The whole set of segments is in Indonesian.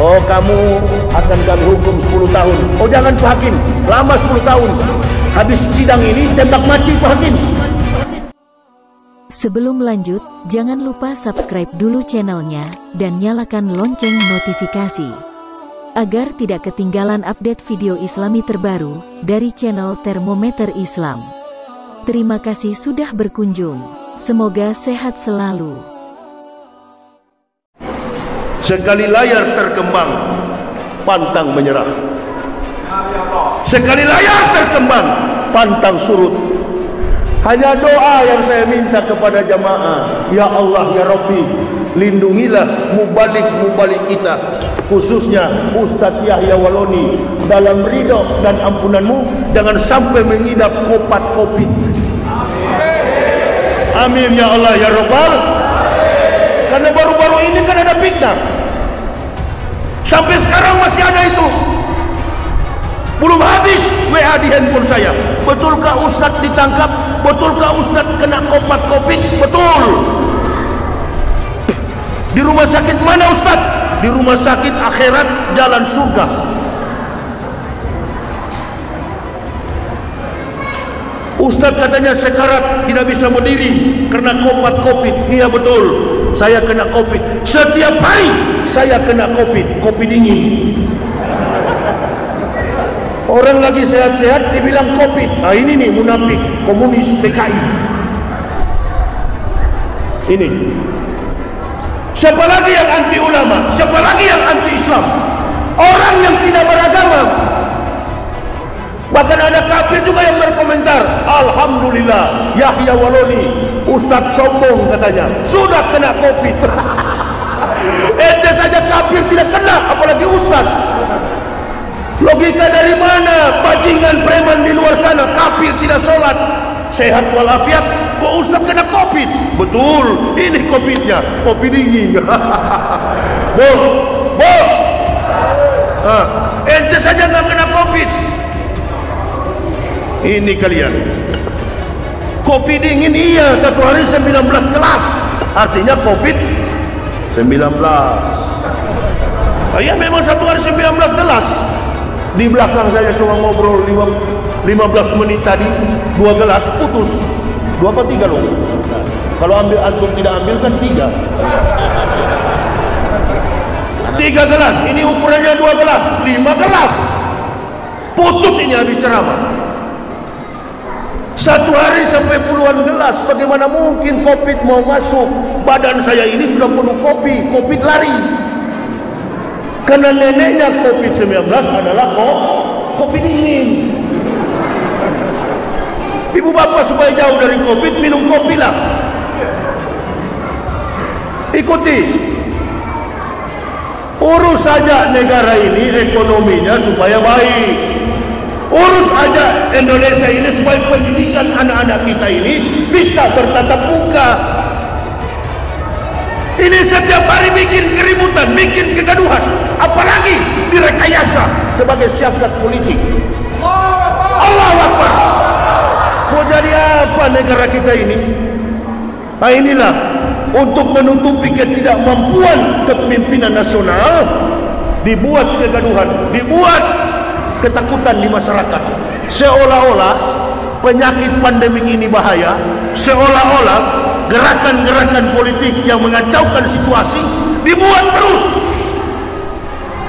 Oh, kamu akan kami hukum 10 tahun. Oh, jangan Pak Hakim, lama 10 tahun. Habis sidang ini tembak mati Pak Hakim. Sebelum lanjut, jangan lupa subscribe dulu channelnya dan nyalakan lonceng notifikasi agar tidak ketinggalan update video Islami terbaru dari channel Termometer Islam. Terima kasih sudah berkunjung. Semoga sehat selalu. Sekali layar terkembang, pantang menyerah. Sekali layar terkembang, pantang surut. Hanya doa yang saya minta kepada jamaah. Ya Allah, ya Rabbi, lindungilah mubalik-mubalik kita, khususnya Ustadz Yahya Waloni, dalam ridho dan ampunanmu, jangan sampai mengidap kopat covid. Amin ya Allah ya Rabbal. Karena baru-baru ini kan ada fitnah, sampai sekarang masih ada itu. Belum habis WA di handphone saya. Betulkah Ustadz ditangkap? Betulkah Ustadz kena kopat covid? Betul. Di rumah sakit mana Ustadz? Di rumah sakit Akhirat Jalan Surga. Ustadz katanya sekarat, tidak bisa berdiri karena kopat covid. Iya betul, saya kena covid. Setiap hari saya kena covid, kopi dingin. Orang lagi sehat-sehat dibilang covid. Nah ini nih munafik, komunis PKI. Ini. Siapa lagi yang anti ulama? Siapa lagi yang anti Islam? Orang yang tidak beragama. Bahkan ada kafir juga yang berkomentar, alhamdulillah Yahya Waloni, Ustadz sombong katanya, sudah kena covid. Ente saja kafir tidak kena, apalagi Ustadz. Logika dari mana? Bajingan preman di luar sana, kafir tidak sholat, sehat walafiat, kok Ustadz kena covid? Betul, ini covidnya, kopi dingin. Boh, ente saja nggak kena covid. Ini kalian, kopi dingin iya, satu hari 19 gelas, artinya covid 19. Ya memang satu hari 19 gelas. Di belakang saya cuma ngobrol 15 menit tadi, 2 gelas putus. 2 apa 3 loh? Kalau ambil antum tidak ambil kan 3. 3 gelas, ini ukurannya 2 gelas, 5 gelas. Putus ini habis ceramah. Satu hari sampai puluhan gelas. Bagaimana mungkin covid mau masuk? Badan saya ini sudah penuh kopi, covid lari. Karena neneknya covid-19 adalah kopi dingin. Ibu bapak supaya jauh dari covid, minum kopi lah. Ikuti. Urus saja negara ini ekonominya supaya baik. Urus aja Indonesia ini supaya pendidikan anak-anak kita ini bisa bertatap muka. Ini setiap hari bikin keributan, bikin kegaduhan, apalagi direkayasa sebagai siasat politik. Allahu Akbar. Mau jadi apa negara kita ini? Nah inilah, untuk menutupi ketidakmampuan kepemimpinan nasional, dibuat kegaduhan, dibuat ketakutan di masyarakat, seolah-olah penyakit pandemik ini bahaya, seolah-olah gerakan-gerakan politik yang mengacaukan situasi dibuat terus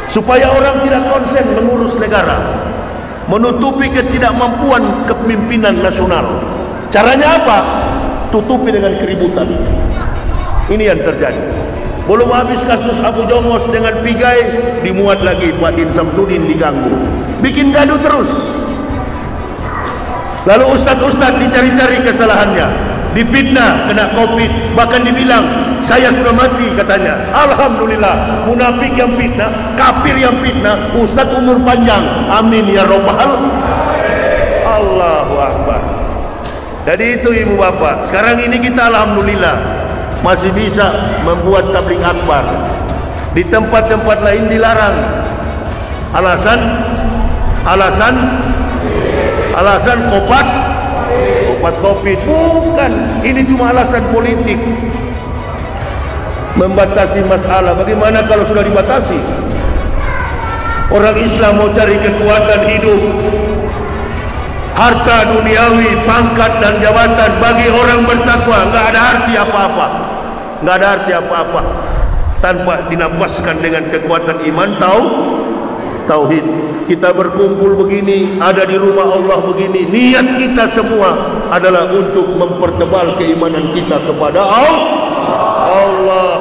supaya orang tidak konsen mengurus negara, menutupi ketidakmampuan kepemimpinan nasional. Caranya apa? Tutupi dengan keributan. Ini yang terjadi. Belum habis kasus Abu Jongos dengan Pigai, dimuat lagi Pak Din Samsudin diganggu, bikin gaduh terus. Lalu ustadz-ustadz dicari-cari kesalahannya, difitnah, kena covid, bahkan dibilang saya sudah mati katanya. Alhamdulillah, munafik yang fitnah, kafir yang fitnah, ustadz umur panjang, amin ya robbal. Allahu Akbar. Jadi itu ibu bapak, sekarang ini kita alhamdulillah masih bisa membuat tabligh akbar. Di tempat-tempat lain dilarang. Alasan kopat covid. Bukan, ini cuma alasan politik. Membatasi masalah. Bagaimana kalau sudah dibatasi? Orang Islam mau cari kekuatan hidup, harta duniawi, pangkat dan jabatan. Bagi orang bertakwa nggak ada arti apa-apa, nggak ada arti apa-apa tanpa dinapaskan dengan kekuatan iman tauhid. Kita berkumpul begini, ada di rumah Allah begini, niat kita semua adalah untuk mempertebal keimanan kita kepada Allah.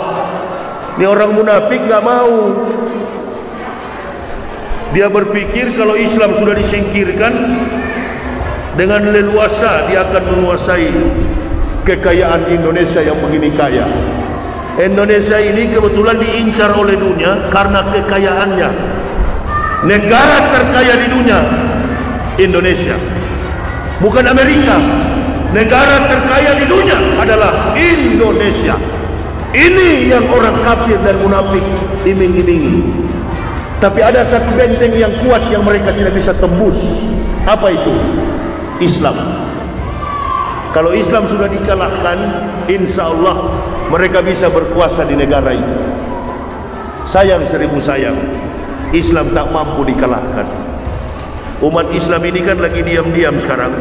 Ini orang munafik nggak mau. Dia berpikir kalau Islam sudah disingkirkan, dengan leluasa dia akan menguasai kekayaan Indonesia yang begini kaya. Indonesia ini kebetulan diincar oleh dunia karena kekayaannya. Negara terkaya di dunia Indonesia, bukan Amerika. Negara terkaya di dunia adalah Indonesia. Ini yang orang kafir dan munafik iming-imingi. Tapi ada satu benteng yang kuat yang mereka tidak bisa tembus. Apa itu? Islam. Kalau Islam sudah dikalahkan, insya Allah mereka bisa berkuasa di negara ini. Sayang seribu sayang, Islam tak mampu dikalahkan. Umat Islam ini kan lagi diam-diam sekarang.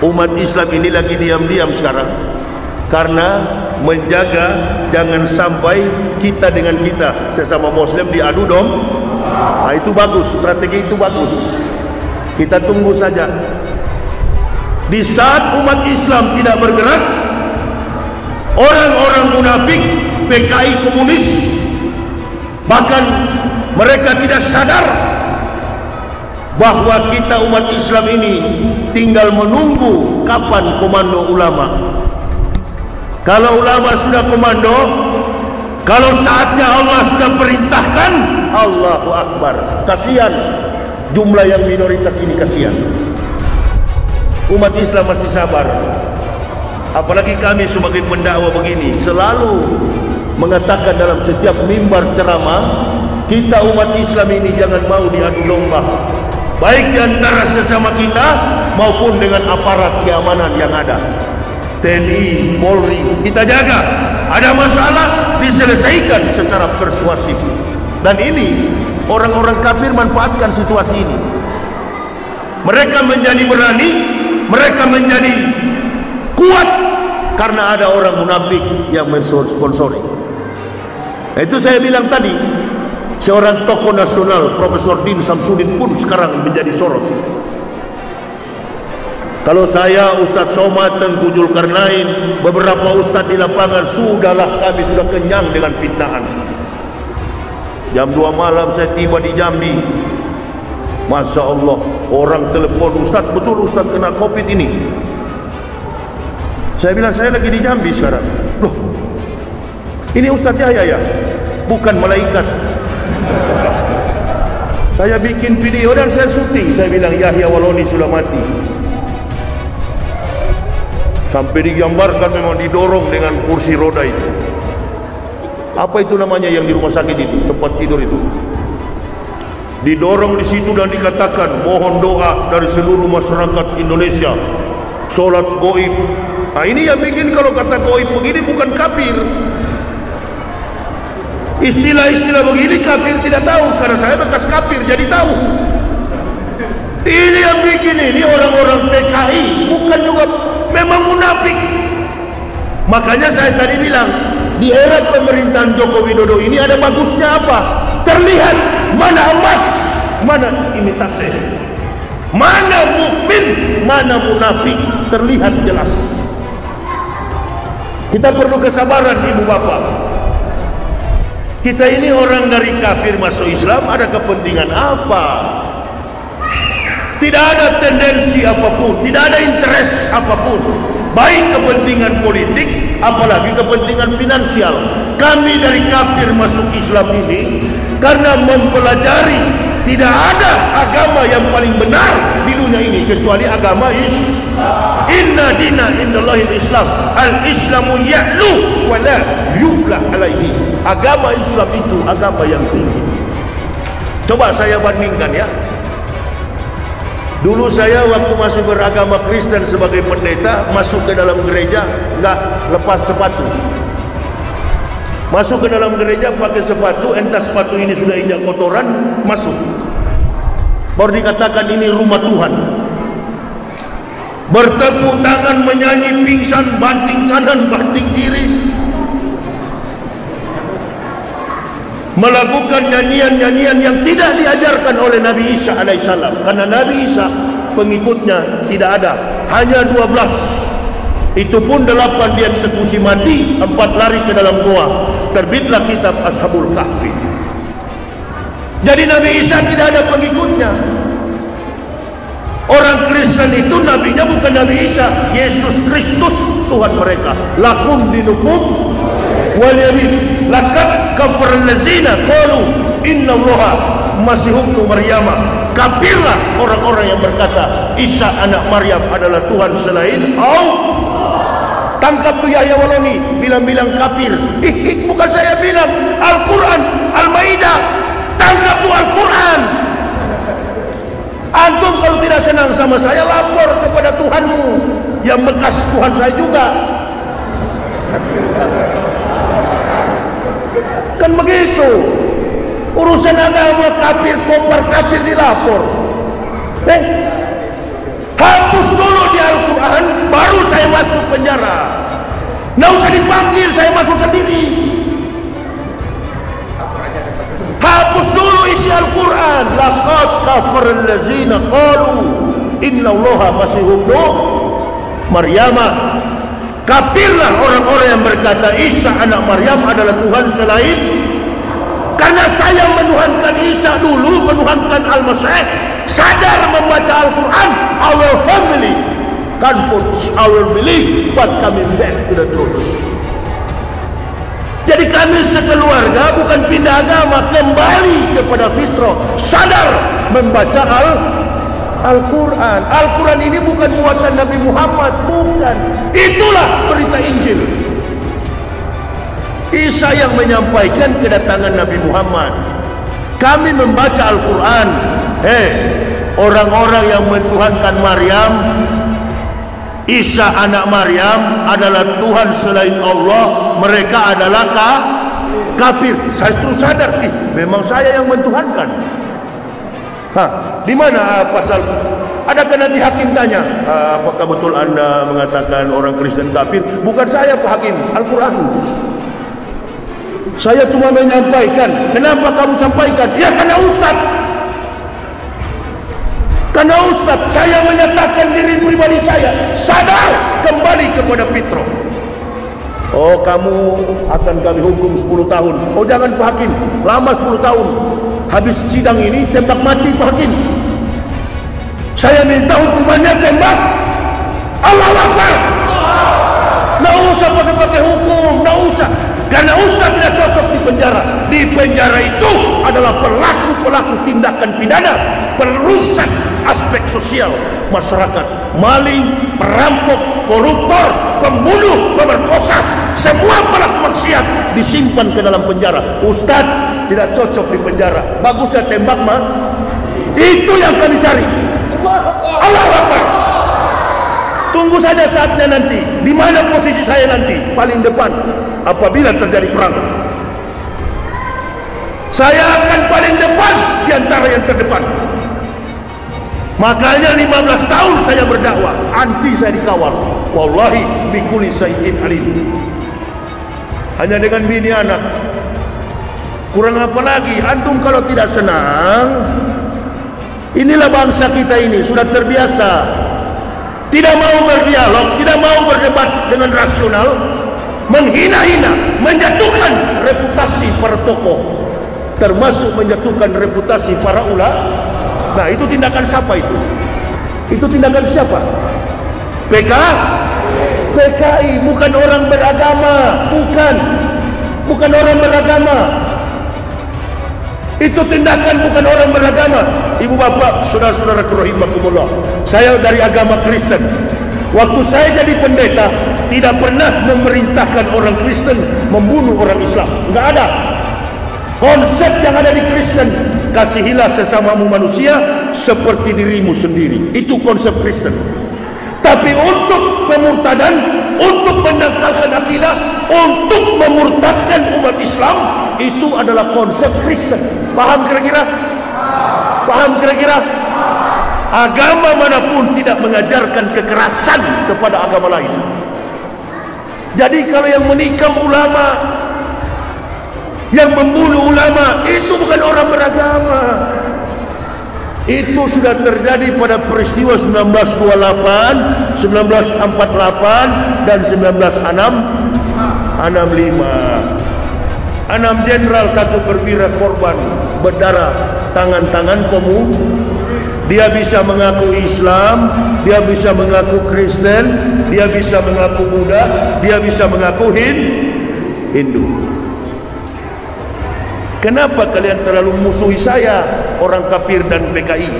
Umat Islam ini lagi diam-diam sekarang karena menjaga jangan sampai kita dengan kita sesama Muslim diadu dom. Nah, itu bagus, strategi itu bagus. Kita tunggu saja. Di saat umat Islam tidak bergerak, orang-orang munafik, PKI komunis, bahkan mereka tidak sadar bahwa kita umat Islam ini tinggal menunggu kapan komando ulama. Kalau ulama sudah komando, kalau saatnya Allah sudah perintahkan, Allahu Akbar. Kasihan jumlah yang minoritas ini, kasihan. Umat Islam masih sabar. Apalagi kami sebagai pendakwa begini selalu mengatakan dalam setiap mimbar ceramah, kita umat Islam ini jangan mau diadu domba, baik di antara sesama kita maupun dengan aparat keamanan yang ada. TNI, Polri, kita jaga. Ada masalah diselesaikan secara persuasif. Dan ini orang-orang kafir manfaatkan situasi ini. Mereka menjadi berani, mereka menjadi kuat karena ada orang munafik yang mensponsori. Nah, itu saya bilang tadi, seorang tokoh nasional Profesor Din Samsudin pun sekarang menjadi sorot. Kalau saya, Ustadz Somad, Tengku Zulkarnain, beberapa ustadz di lapangan, sudahlah kami sudah kenyang dengan fitnahan. Jam 2 malam saya tiba di Jambi. Masya Allah, orang telepon, Ustadz, betul Ustadz kena COVID ini? Saya bilang, saya lagi di Jambi sekarang. Loh, ini Ustadz Yahya ya? Bukan malaikat. Saya bikin video dan saya syuting. Saya bilang, Yahya Waloni sudah mati. Sampai digambarkan memang didorong dengan kursi roda itu. Apa itu namanya yang di rumah sakit itu, tempat tidur itu? Didorong di situ dan dikatakan mohon doa dari seluruh masyarakat Indonesia, sholat goib. Nah, ini yang bikin kalau kata goib begini bukan kafir. Istilah-istilah begini kafir tidak tahu. Sekarang saya bekas kafir jadi tahu. Ini yang bikin ini orang-orang PKI, bukan juga, memang munafik. Makanya saya tadi bilang, di era pemerintahan Joko Widodo ini ada bagusnya apa? Terlihat mana emas, mana imitasi, mana mukmin, mana munafik, terlihat jelas. Kita perlu kesabaran, ibu bapak. Kita ini orang dari kafir masuk Islam, ada kepentingan apa? Tidak ada tendensi apapun, tidak ada interest apapun, baik kepentingan politik, apalagi kepentingan finansial. Kami dari kafir masuk Islam ini karena mempelajari tidak ada agama yang paling benar di dunia ini kecuali agama Islam. Inna dina indallahil Islam, al-Islamu ya'lu wa la yu'la alaihi. Agama Islam itu agama yang tinggi. Coba saya bandingkan ya. Dulu saya waktu masih beragama Kristen sebagai pendeta, masuk ke dalam gereja nggak lepas sepatu. Masuk ke dalam gereja pakai sepatu, entah sepatu ini sudah injak kotoran, masuk. Baru dikatakan ini rumah Tuhan. Bertepuk tangan, menyanyi, pingsan, banting kanan, banting kiri, melakukan nyanyian-nyanyian yang tidak diajarkan oleh Nabi Isa alaihissalam. Karena Nabi Isa pengikutnya tidak ada, hanya 12. Itu pun 8 dieksekusi mati, 4 lari ke dalam goa. Terbitlah kitab Ashabul Kahfi. Jadi Nabi Isa tidak ada pengikutnya. Orang Kristen itu nabinya bukan Nabi Isa, Yesus Kristus Tuhan mereka. Lakum dinukum waliyadin. Laqad kafaral ladzina qalu innallaha masihum ibnu Maryam. Kafirlah orang-orang yang berkata Isa anak Maryam adalah Tuhan selain Allah. Tangkap tuh Yahya Waloni bilang-bilang kafir. Bukan saya bilang, Al-Quran, Al-Maidah. Tangkap tuh Al-Quran. Antum kalau tidak senang sama saya, lapor kepada Tuhanmu yang bekas Tuhan saya juga. Kan begitu. Urusan agama kafir, kopar kafir dilapor. Hapus dulu di Al-Quran, baru saya masuk penjara. Nggak usah dipanggil, saya masuk sendiri. Hapus dulu isi Al-Quran. Laqad kafaral ladzina qalu innallaha masihum ibnu Maryam. Kafirlah orang-orang yang berkata Isa anak Maryam adalah Tuhan selain. Karena saya menuhankan Isa dulu, menuhankan Al-Masih, sadar membaca Al-Quran, our family can put our belief but coming back to the truth. Jadi kami sekeluarga bukan pindah agama, kembali kepada fitrah, sadar membaca Al-Quran. Al-Quran ini bukan buatan Nabi Muhammad, bukan. Itulah berita Injil. Isa yang menyampaikan kedatangan Nabi Muhammad. Kami membaca Al-Quran. Orang-orang yang mentuhankan Maryam, Isa anak Maryam adalah Tuhan selain Allah, mereka adalah kafir. Saya terus sadar, memang saya yang mentuhankan. Di mana pasal? Adakah nanti hakim tanya, apakah betul anda mengatakan orang Kristen kafir? Bukan saya Pak Hakim, Al-Quran. Saya cuma menyampaikan. Kenapa kamu sampaikan? Ya karena Ustaz. Karena Ustaz, saya menyatakan diri pribadi saya sadar kembali kepada fitrah. Oh, kamu akan kami hukum 10 tahun. Oh, jangan Pak Hakim, lama 10 tahun. Habis sidang ini tembak mati Pak Hakim. Saya minta hukumannya tembak. Allahu Akbar. Nggak usah pakai hukum, nggak usah. Karena Ustaz tidak cocok di penjara. Di penjara itu adalah pelaku-pelaku tindakan pidana, perusak aspek sosial masyarakat, maling, perampok, koruptor, pembunuh, pemerkosa, semua pelaku maksiat disimpan ke dalam penjara. Ustaz tidak cocok di penjara, bagusnya tembak mah. Itu yang kami cari. Allahu Akbar. Tunggu saja saatnya nanti. Di mana posisi saya nanti? Paling depan. Apabila terjadi perang, saya akan paling depan di antara yang terdepan. Makanya 15 tahun saya berdakwah, anti saya dikawal. Wallahi bikuli sayyidin alim. Hanya dengan bini anak. Kurang apa lagi? Antum kalau tidak senang, inilah bangsa kita ini sudah terbiasa. Tidak mau berdialog, tidak mau berdebat dengan rasional, menghina-hina, menjatuhkan reputasi para tokoh, termasuk menjatuhkan reputasi para ulama. Nah, itu tindakan siapa itu? Itu tindakan siapa? PKI, bukan orang beragama, bukan orang beragama. Itu tindakan bukan orang beragama. Ibu bapak, saudara-saudara rahimakumullah, saya dari agama Kristen. Waktu saya jadi pendeta, tidak pernah memerintahkan orang Kristen membunuh orang Islam. Enggak ada. Konsep yang ada di Kristen, kasihilah sesamamu manusia seperti dirimu sendiri. Itu konsep Kristen. Tapi untuk pemurtadan, untuk mendangkalkan akidah, untuk memurtadkan umat Islam, itu adalah konsep Kristen. Paham kira-kira? Paham kira-kira? Agama manapun tidak mengajarkan kekerasan kepada agama lain. Jadi kalau yang menikam ulama, yang membunuh ulama, itu bukan orang beragama. Itu sudah terjadi pada peristiwa 1928, 1948 dan 1965. 6 jenderal, 1 perwira korban berdarah tangan-tangan komunis. Dia bisa mengaku Islam, dia bisa mengaku Kristen, dia bisa mengaku Buddha, dia bisa mengaku Hindu. Kenapa kalian terlalu musuhi saya, orang kafir dan PKI?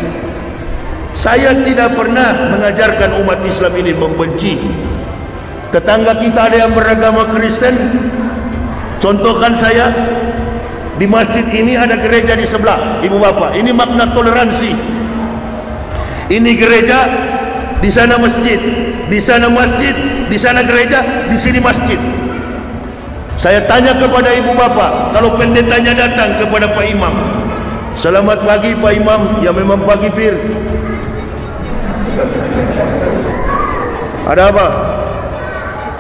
Saya tidak pernah mengajarkan umat Islam ini membenci. Tetangga kita ada yang beragama Kristen, contohkan saya, di masjid ini ada gereja di sebelah, ibu bapak, ini makna toleransi. Ini gereja, di sana masjid, di sana masjid, di sana gereja, di sini masjid. Saya tanya kepada ibu bapak, kalau pendetanya datang kepada Pak Imam, selamat pagi Pak Imam. Ya memang pagi Pir. Ada apa?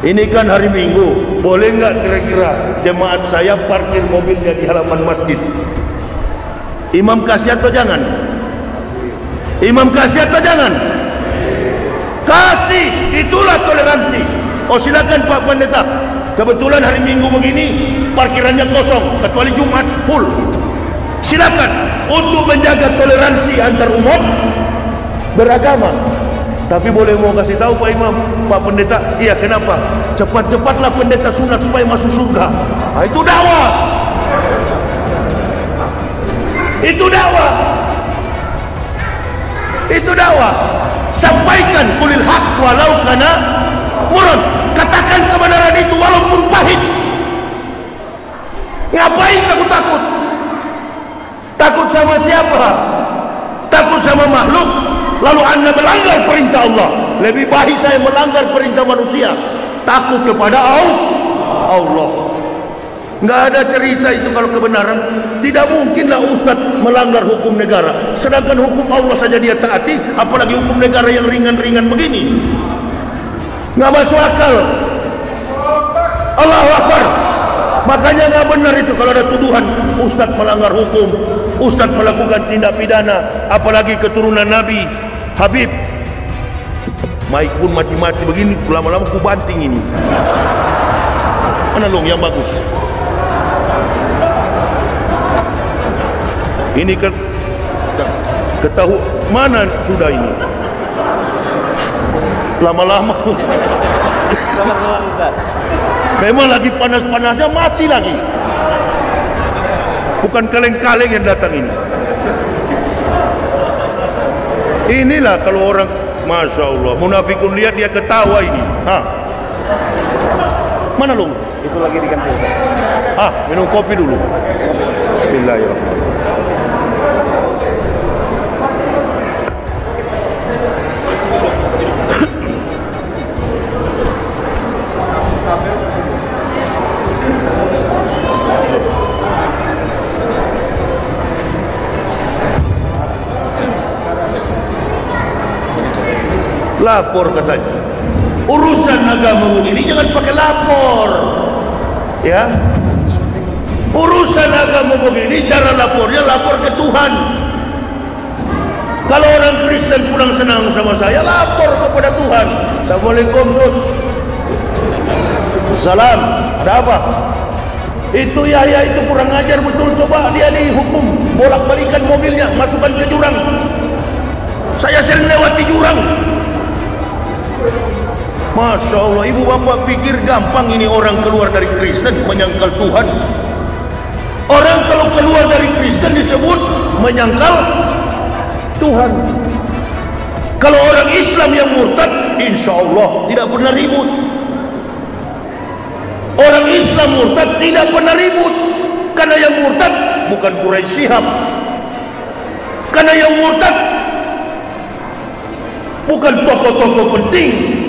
Ini kan hari Minggu, boleh nggak kira-kira jemaat saya parkir mobilnya di halaman masjid? Imam kasih atau jangan? Imam kasih atau jangan? Kasih, itulah toleransi. Oh silakan Pak Pendeta, kebetulan hari Minggu begini parkirannya kosong, kecuali Jumat full. Silakan, untuk menjaga toleransi antar umat beragama. Tapi boleh mau kasih tahu Pak Imam, Pak Pendeta, iya kenapa? Cepat-cepatlah pendeta sunat supaya masuk surga. Nah, itu dakwah. Itu dakwah. Itu dakwah. Sampaikan kulil haq walau kana murad. Katakan kebenaran itu walaupun pahit. Ngapain takut-takut? Takut sama siapa? Takut sama makhluk? Lalu anda melanggar perintah Allah. Lebih baik saya melanggar perintah manusia, takut kepada Allah. Nggak ada cerita itu kalau kebenaran. Tidak mungkinlah ustaz melanggar hukum negara, sedangkan hukum Allah saja dia taati, apalagi hukum negara yang ringan-ringan begini. Nggak masuk akal. Allahu Akbar. Makanya nggak benar itu kalau ada tuduhan ustaz melanggar hukum, ustaz melakukan tindak pidana, apalagi keturunan Nabi Habib. Maik pun mati-mati begini, lama-lama ku banting ini. Mana long yang bagus? Ini ketahu mana sudah ini? Lama-lama. Memang lagi panas-panasnya mati lagi. Bukan kaleng-kaleng yang datang ini. Inilah kalau orang, masya Allah, munafikun lihat dia ketawa ini. Mana lu? Itu lagi di kantin. Minum kopi dulu. Bismillahirrahmanirrahim. Lapor katanya. Urusan agama ini jangan pakai lapor. Ya. Urusan agama begini cara lapornya lapor ke Tuhan. Kalau orang Kristen pulang senang sama saya, lapor kepada Tuhan. Assalamualaikum sus. Salam. Ada apa? Itu Yahya itu kurang ajar betul, coba dia dihukum, bolak-balikan mobilnya, masukkan ke jurang. Saya sering lewati jurang. Masya Allah, ibu bapak pikir gampang ini orang keluar dari Kristen menyangkal Tuhan? Orang kalau keluar dari Kristen disebut menyangkal Tuhan. Kalau orang Islam yang murtad, insya Allah tidak pernah ribut. Orang Islam murtad tidak pernah ribut, karena yang murtad bukan Quraisy Shihab, karena yang murtad bukan tokoh-tokoh penting.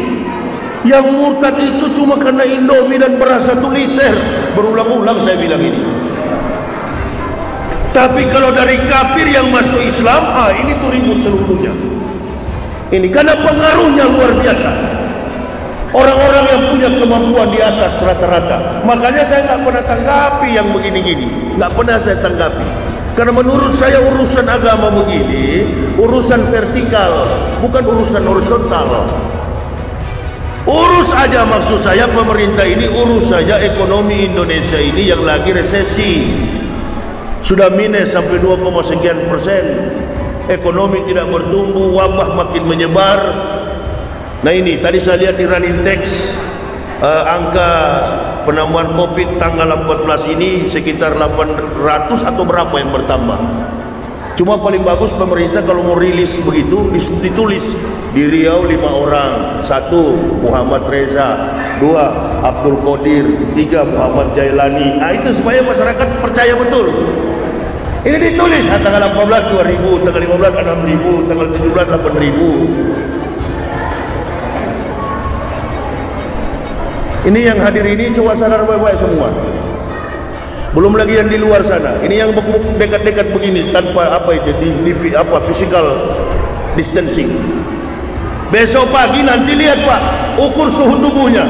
Yang murtad itu cuma karena Indomie dan beras 1 liter. Berulang-ulang saya bilang ini. Tapi kalau dari kafir yang masuk Islam, ini tuh ribut seluruhnya. Ini karena pengaruhnya luar biasa. Orang-orang yang punya kemampuan di atas rata-rata. Makanya saya nggak pernah tanggapi yang begini-gini. Nggak pernah saya tanggapi. Karena menurut saya urusan agama begini, urusan vertikal, bukan urusan horizontal. Urus aja, maksud saya pemerintah ini urus saja ekonomi Indonesia ini yang lagi resesi. Sudah minus sampai 2, sekian %. Ekonomi tidak bertumbuh, wabah makin menyebar. Nah ini tadi saya lihat di running text, angka penambahan COVID tanggal 14 ini sekitar 800 atau berapa yang bertambah. Cuma paling bagus pemerintah kalau mau rilis begitu ditulis di Riau 5 orang, 1 Muhammad Reza, 2 Abdul Qadir, 3 Muhammad Jailani. Itu supaya masyarakat percaya betul. Ini ditulis tanggal 14 2000, tanggal 15 6000, tanggal 17 8000. Ini yang hadir ini coba sadar baik-baik semua. Belum lagi yang di luar sana. Ini yang dekat-dekat begini tanpa physical distancing. Besok pagi nanti lihat Pak, ukur suhu tubuhnya.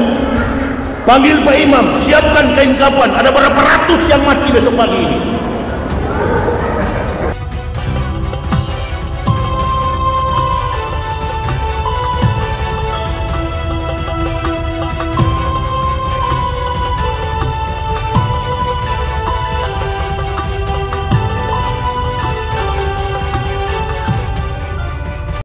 Panggil Pak Imam, siapkan kain kapan. Ada berapa ratus yang mati besok pagi ini.